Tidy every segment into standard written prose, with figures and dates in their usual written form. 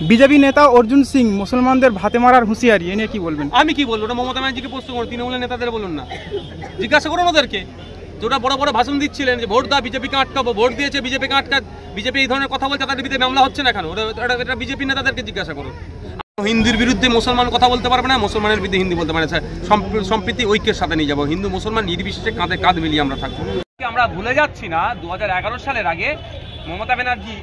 BJP নেতা অর্জুন সিং মুসলমানদের ভাতে মারার হুঁশিয়ারি, এ নিয়ে কি বলবেন? আমি কি বলবো, ওটা মমতা ব্যানার্জিকে প্রশ্ন করুন, তৃণমূলের নেতাদের বলুন না, জিজ্ঞাসা করুন ওদেরকে। যেটা বড় বড় ভাষণ দিচ্ছিলেন যে ভোট দাও বিজেপিকে আটকাবো, ভোট দিয়েছে বিজেপিকে বিজেপি এই ধরনের কথা বলছে, তাদের বিরুদ্ধে মামলা হচ্ছে না কেন? এটা বিজেপি নেতাদেরকে জিজ্ঞাসা করুন। হিন্দুর বিরুদ্ধে মুসলমান কথা বলতে পারবে না, মুসলমানের বিরুদ্ধে হিন্দু বলতে পারে। সম্প্রীতি ঐক্যের সাথে নিয়ে যাবো, হিন্দু মুসলমান নির্বিশেষে কাঁধে কাঁধ মিলিয়ে আমরা থাকবো। আমরা ভুলে যাচ্ছি না 2011 সালের আগে মমতা ব্যানার্জি,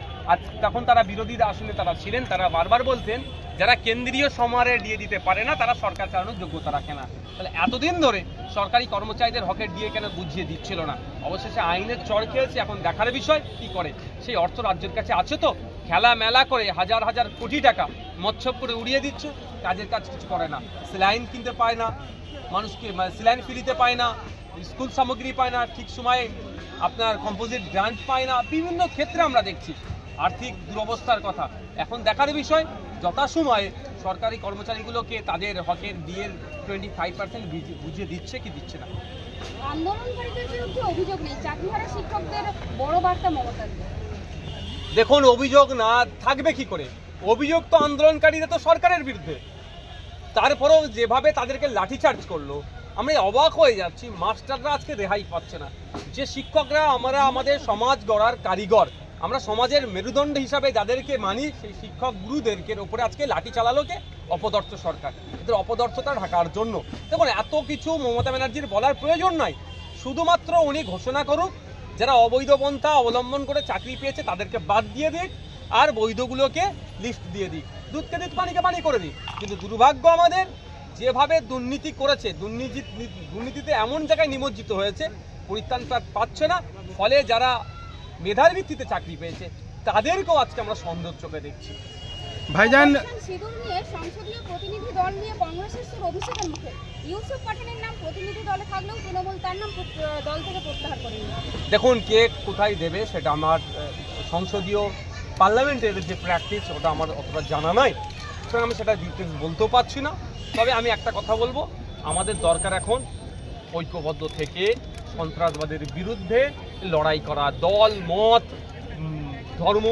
তখন তারা বিরোধী আসনে তারা ছিলেন, তারা বারবার বলতেন যারা কেন্দ্রীয় সমরে দিয়ে দিতে পারে না তারা সরকার চালানোর যোগ্যতা রাখে না। তাহলে এতদিন ধরে সরকারি কর্মচারীদের হকের দিয়ে কেন বুঝিয়ে দিচ্ছিল না? অবশেষে আইনের চড় খেয়েছে, এখন দেখার বিষয় কি করে। সেই অর্থ রাজ্যের কাছে আছে তো, খেলা মেলা করে হাজার হাজার কোটি টাকা মৎস্য করে উড়িয়ে দিচ্ছে, কাজের কাজ কিছু করে না। স্যালাইন কিনতে পায় না, মানুষকে স্যালাইন ফ্রিতে পায় না, স্কুল সামগ্রী পায় না, ঠিক সময়ে আপনার কম্পোজিট গ্রান্ট পায় না, বিভিন্ন ক্ষেত্রে আমরা দেখছি আর্থিক দুরবস্থার কথা। এখন দেখার বিষয় যথাসময়ে সরকারি কর্মচারীগুলোকে তাদের হকের ডিএর 25% বুঝিয়ে দিচ্ছে কি দিচ্ছে না। আন্দোলনকারীদের বিরুদ্ধে অভিযোগ নেই, চাকরিহারা শিক্ষকদের বড় বার্তা মমতার। দেখুন, অভিযোগ না থাকবে কি করে? অভিযোগ তো আন্দোলনকারীরা তো সরকারের বিরুদ্ধে, তারপরেও যেভাবে তাদেরকে লাঠিচার্জ করলো, আমরা অবাক হয়ে যাচ্ছি। মাস্টাররা আজকে রেহাই পাচ্ছে না। যে শিক্ষকরা আমরা আমাদের সমাজ গড়ার কারিগর, আমরা সমাজের মেরুদণ্ড হিসাবে যাদেরকে মানি, সেই শিক্ষক গুরুদেরকে ওপরে আজকে লাঠি চালালো কে? অপদার্থ সরকার। এদের অপদার্থতা ঢাকার জন্য। দেখুন, এত কিছু মমতা ব্যানার্জির বলার প্রয়োজন নাই, শুধুমাত্র উনি ঘোষণা করুক যারা অবৈধ পন্থা অবলম্বন করে চাকরি পেয়েছে তাদেরকে বাদ দিয়ে দিক, আর বৈধগুলোকে লিস্ট দিয়ে দিক, দুধকে দুধ পানিকে পানি করে দিক। কিন্তু দুর্ভাগ্য আমাদের, যেভাবে দুর্নীতি করেছে, দুর্নীতিতে এমন জায়গায় নিমজ্জিত হয়েছে, পরিত্রাণ পাচ্ছে না। ফলে যারা মেধার ভিত্তিতে চাকরি পেয়েছে তাদেরকেও আজকে আমরা সন্দেহ চোখে দেখছি। ভাইজান, সিঁদুর নিয়ে সংসদীয় প্রতিনিধি দল নিয়ে কংগ্রেসের সুর অভিষেকের মুখে। ইউসুফ পাঠানের নাম প্রতিনিধি দলে থাকলেও তৃণমূল তার নাম দল থেকে প্রত্যাহার করেনি। দেখুন, কে কোথায় দেবে সেটা আমার সংসদীয় পার্লামেন্টের যে প্র্যাকটিস ওটা আমার অতটা জানা নাই, সুতরাং আমি সেটা ডিটেলস বলতেও পারছি না। তবে আমি একটা কথা বলবো, আমাদের দরকার এখন ঐক্যবদ্ধ থেকে সন্ত্রাসবাদের বিরুদ্ধে লড়াই করা। দল মত ধর্ম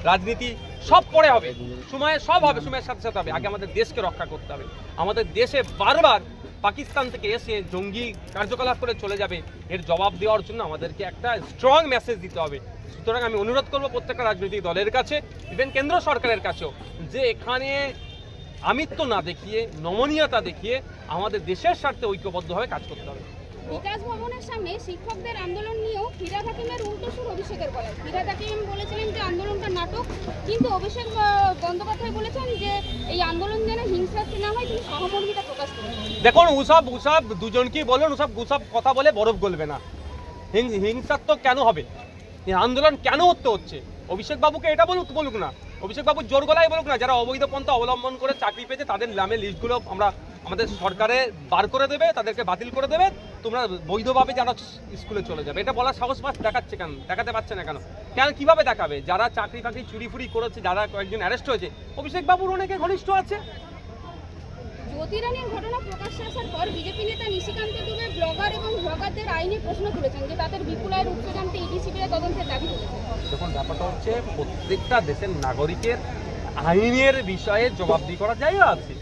রাজনীতি সব পরে হবে, সময়ে সব হবে, সময়ের সাথে সাথে হবে। আগে আমাদের দেশকে রক্ষা করতে হবে। আমাদের দেশে বারবার পাকিস্তান থেকে এসে জঙ্গি কার্যকলাপ করে চলে যাবে, এর জবাব দেওয়ার জন্য আমাদেরকে একটা স্ট্রং মেসেজ দিতে হবে। সুতরাং আমি অনুরোধ করবো প্রত্যেকটা রাজনৈতিক দলের কাছে, ইভেন কেন্দ্র সরকারের কাছেও, যে এখানে আমিত্ব না দেখিয়ে, নমনীয়তা দেখিয়ে আমাদের দেশের স্বার্থে ঐক্যবদ্ধভাবে কাজ করতে হবে। বিকাশ ভবনের সামনে শিক্ষকদের আন্দোলন নিয়েও ফিরহাদ হাকিমের উল্টো সুর অভিষেকের গলায়। ফিরহাদ হাকিম বলেছিলেন যে আন্দোলনটা নাটক, কিন্তু অভিষেক বন্দ্যোপাধ্যায় বলেছেন যে এই আন্দোলন যেন হিংসাত্মক না হয়, তিনি সহমর্মিতা প্রকাশ করেছেন। দেখুন, উসাব দুজনকেই বলেন, উসাব কথা বলে বরফ গলবে না। হিংসাত্মক কেন হবে? এই আন্দোলন কেন হচ্ছে? অভিষেক বাবুকে এটা বলুক না, অভিষেক বাবু জোর গলায় বলুক না, যারা অবৈধ পন্থা অবলম্বন করে চাকরি পেয়েছে তাদের নামে লিস্টগুলো আমাদের সরকারে বার করে দেবে, তাদেরকে বাতিল করে দেবে, তোমরা বৈধভাবে যারা স্কুলে চলে যাবে। এটা বলার সাহস দেখাচ্ছে কেন? দেখাতে পারছে না কেন? কিভাবে দেখাবে? যারা চাকরি ফাকরি চুরি ফুরি করেছে, যারা কয়েকজন অ্যারেস্ট হয়েছে, অভিষেক বাবুর অনেকে ঘনিষ্ঠ আছে। জ্যোতি রানীর ঘটনা প্রকাশ্যে আসার পর বিজেপি নেতা নিশিকান্ত দুবে ব্লগার এবং ব্লগারদের আইনে প্রশ্ন তুলেছেন যে তাদের বিপুল আয়ের উৎস জানতে ইডি সিবিআই তদন্তের দাবি করেছেন। দেখুন, ব্যাপারটা হচ্ছে প্রত্যেকটা দেশের নাগরিকের আইনের বিষয়ে জবাবদিহি করার জায়গা আছে,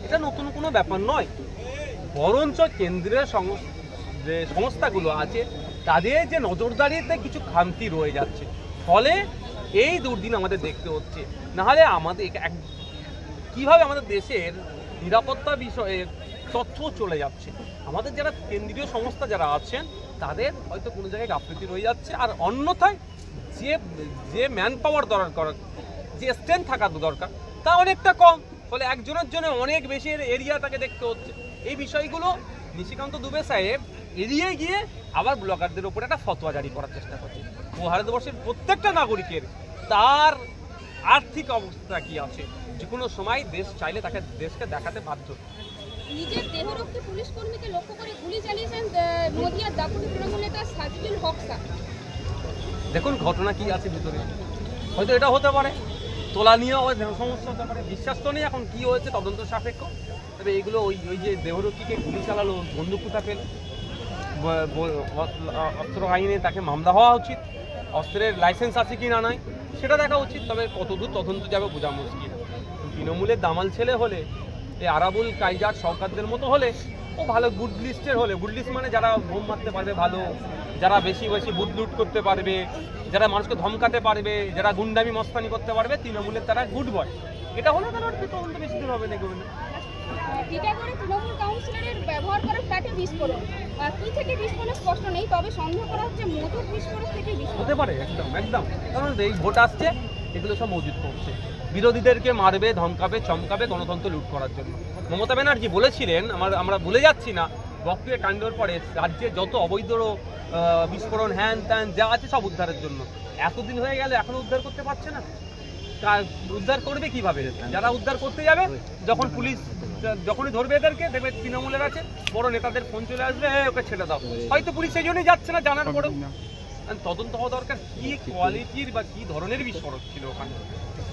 এটা নতুন কোনো ব্যাপার নয়। বরঞ্চ কেন্দ্রের যে সংস্থাগুলো আছে তাদের যে নজরদারিতে কিছু খামতি রয়ে যাচ্ছে, ফলে এই দুর্দিন আমাদের দেখতে হচ্ছে। নাহলে আমাদের কিভাবে আমাদের দেশের নিরাপত্তা বিষয়ে তথ্য চলে যাচ্ছে, আমাদের যারা কেন্দ্রীয় সংস্থা যারা আছেন তাদের হয়তো কোনো জায়গায় গাফিলতি রয়ে যাচ্ছে, আর অন্যথায় যে ম্যান পাওয়ার দরকার, যে স্ট্রেংথ থাকা দরকার তা অনেকটা কম, ফলে একজনের জন্য অনেক বেশি এরিয়া তাকে দেখতে হচ্ছে। এই বিষয়গুলো নিশিকান্ত দুবে সাহেব এড়িয়ে গিয়ে আবার ব্লগারদের উপর একটা ফতোয়া জারি করার চেষ্টা করছে। ভারতবর্ষের প্রত্যেকটা নাগরিকের তার আর্থিক অবস্থা কি আছে, যে কোনো সময় দেশ চাইলে তাকে দেশকে দেখাতে বাধ্য। নিজের দেহরক্ষী পুলিশ কর্মীকে লক্ষ্য করে গুলি চালিয়েছেন নদিয়ার দাপুটে তৃণমূল নেতা সাজিদুল হক শাহ। দেখুন, ঘটনা কি আছে ভিতরে, হয়তো এটা হতে পারে, তোলা নিয়েও সমস্যা হতে পারে, বিশ্বাস তো নেই এখন কি হয়েছে, তদন্ত সাপেক্ষ। তবে এগুলো ওই যে দেহরক্ষীকে গুলি চালালো, বন্দুক কোথা পেল, অস্ত্র আইনে তাকে মামলা হওয়া উচিত, অস্ত্রের লাইসেন্স আছে কি না নাই সেটা দেখা উচিত। তবে কতদূর তদন্ত যাবে বোঝা মুশকিল। তৃণমূলের দামাল ছেলে হলে, এই আরাবুল কাইজার শওকাতদের মতো হলে ও ভালো গুড লিস্টের হলে, গুড লিস্ট মানে যারা বোম মারতে পারবে ভালো, যারা বেশি বেশি বুথ লুট করতে পারবে, যারা মানুষকে ধমকাতে পারবে, যারা গুন্ডামি মস্তানি করতে পারবে, তৃণমূলের তারা গুড বয়। এটা হলে তারা তদন্ত বেশি দিন হবে না। টিটাগড়ে তৃণমূল কাউন্সিলরের ব্যবহার করা ফ্ল্যাটে বিস্ফোরণ, কি থেকে বিস্ফোরণ স্পষ্ট নেই, তবে সন্দেহ করা হচ্ছে মজুদ বিস্ফোরণ থেকে বিস্ফোরণ হতে পারে। একদম একদম, কারণ এই ভোট আসছে, এগুলো সব মজুদ করছে, বিরোধীদেরকে মারবে, ধমকাবে, চমকাবে গণতন্ত্র লুট করার জন্য। মমতা ব্যানার্জি বলেছিলেন, আমরা ভুলে যাচ্ছি না, বকরিয়া কাণ্ডের পরে রাজ্যে যত অবৈধ বিস্ফোরণ হ্যান ত্যান যা আছে সব উদ্ধারের জন্য। এতদিন হয়ে গেলে এখনো উদ্ধার করতে পারছে না। উদ্ধার করবে কিভাবে? যারা উদ্ধার করতে যাবে, যখন পুলিশ যখনই ধরবে এদেরকে, দেখবে তৃণমূলের আছে বড় নেতাদের ফোন চলে আসবে, ওকে ছেড়ে দাও। হয়তো পুলিশ সেই জন্যই যাচ্ছে না, জানার পরেও। তদন্ত হওয়া দরকার, কি কোয়ালিটির বা কি ধরনের বিস্ফোরণ ছিল ওখানে,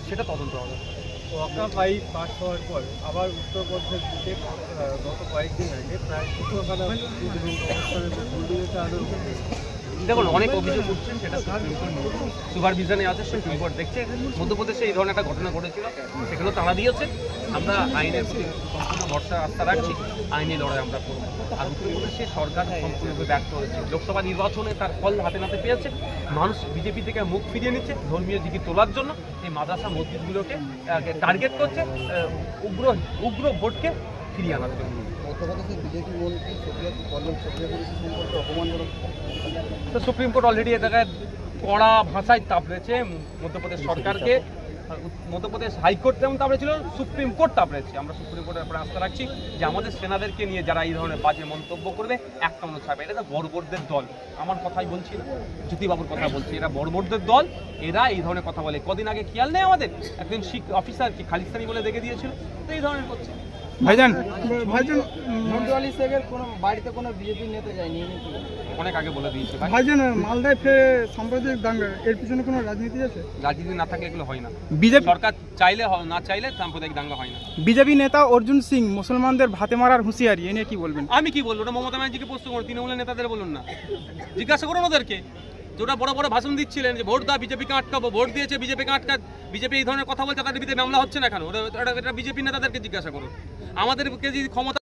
সেটা তদন্ত হওয়া দরকার। ওয়াকা 5 পাস হওয়ার পর আবার উত্তরপ্রদেশের দিকে গত কয়েকদিন আগে প্রায় 200খানা দেখুন, অনেক অভিযোগ উঠছে, সেটা সুপারভিশনে আছে, সুপ্রিম কোর্ট দেখছে। মধ্যপ্রদেশে এই ধরনের একটা ঘটনা ঘটেছিল, সেখানেও তাড়া দিয়েছে। আমরা আইনের সম্পূর্ণ ভরসা আস্থা রাখছি, আইনি লড়াই আমরা করব। আর উত্তরপ্রদেশে সরকার সম্পূর্ণভাবে ব্যর্থ হয়েছে। লোকসভা নির্বাচনে তার ফল হাতে নাতে পেয়েছে, মানুষ বিজেপি থেকে মুখ ফিরিয়ে নিচ্ছে ধর্মীয় দিকে তোলার জন্য। এই মাদ্রাসা মসজিদগুলোকে টার্গেট করছে উগ্র ভোটকে ফিরিয়ে আনার জন্য। তো সুপ্রিম কোর্ট অলরেডি এ জায়গায় কড়া ভাষায় তাপড়েছে মধ্যপ্রদেশ সরকারকে। মধ্যপ্রদেশ হাইকোর্ট যেমন তাপড়েছিল, সুপ্রিম কোর্ট তাপড়েছে। আমরা সুপ্রিম কোর্টের উপরে আস্থা রাখছি যে আমাদের সেনাদেরকে নিয়ে যারা এই ধরনের বাজে মন্তব্য করবে, একটা মনে ছাড়বে। এটা বর্বরদের দল, আমার কথাই বলছি না, জ্যোতিবাবুর কথা বলছি। এরা বর্বরদের দল, এরা এই ধরনের কথা বলে। কদিন আগে খেয়াল নেই আমাদের, একজন শিখ অফিসার কি খালিস্তানি বলে দেখে দিয়েছিল, তো এই ধরনের করছে। ভাইজান মন্ডলী শেখের কোনো বাড়িতে কোনো বিজেপি নেতা যায়নি, অনেক আগে বলে দিয়েছে। ভাইজান, মালদায় ফের সাম্প্রদায়িক দাঙ্গা, এর পিছনে কোনো রাজনীতি আছে? রাজনীতি না থাকলে এগুলো হয় না। বিজেপি সরকার চাইলে না চাইলে সাম্প্রদায়িক দাঙ্গা হয় না। বিজেপি নেতা অর্জুন সিং মুসলমানদের ভাতে মারার হুঁশিয়ারি, এ নিয়ে কি বলবেন? আমি কি বলবো? ওটা মমতা ব্যানার্জিকে প্রশ্ন করুন, তৃণমূলের নেতাদের বলুন না, জিজ্ঞাসা করুন ওদেরকে। ওটা বড় বড় ভাষণ দিচ্ছিলেন যে ভোট দাও, বিজেপিকে আটকাবো, ভোট দিয়েছে বিজেপিকে বিজেপি এই ধরনের কথা বলছে, তাদের বিরুদ্ধে মামলা হচ্ছে না কেন? এটা বিজেপি নেতাদেরকে জিজ্ঞাসা করুন। আমাদেরকে যদি ক্ষমতা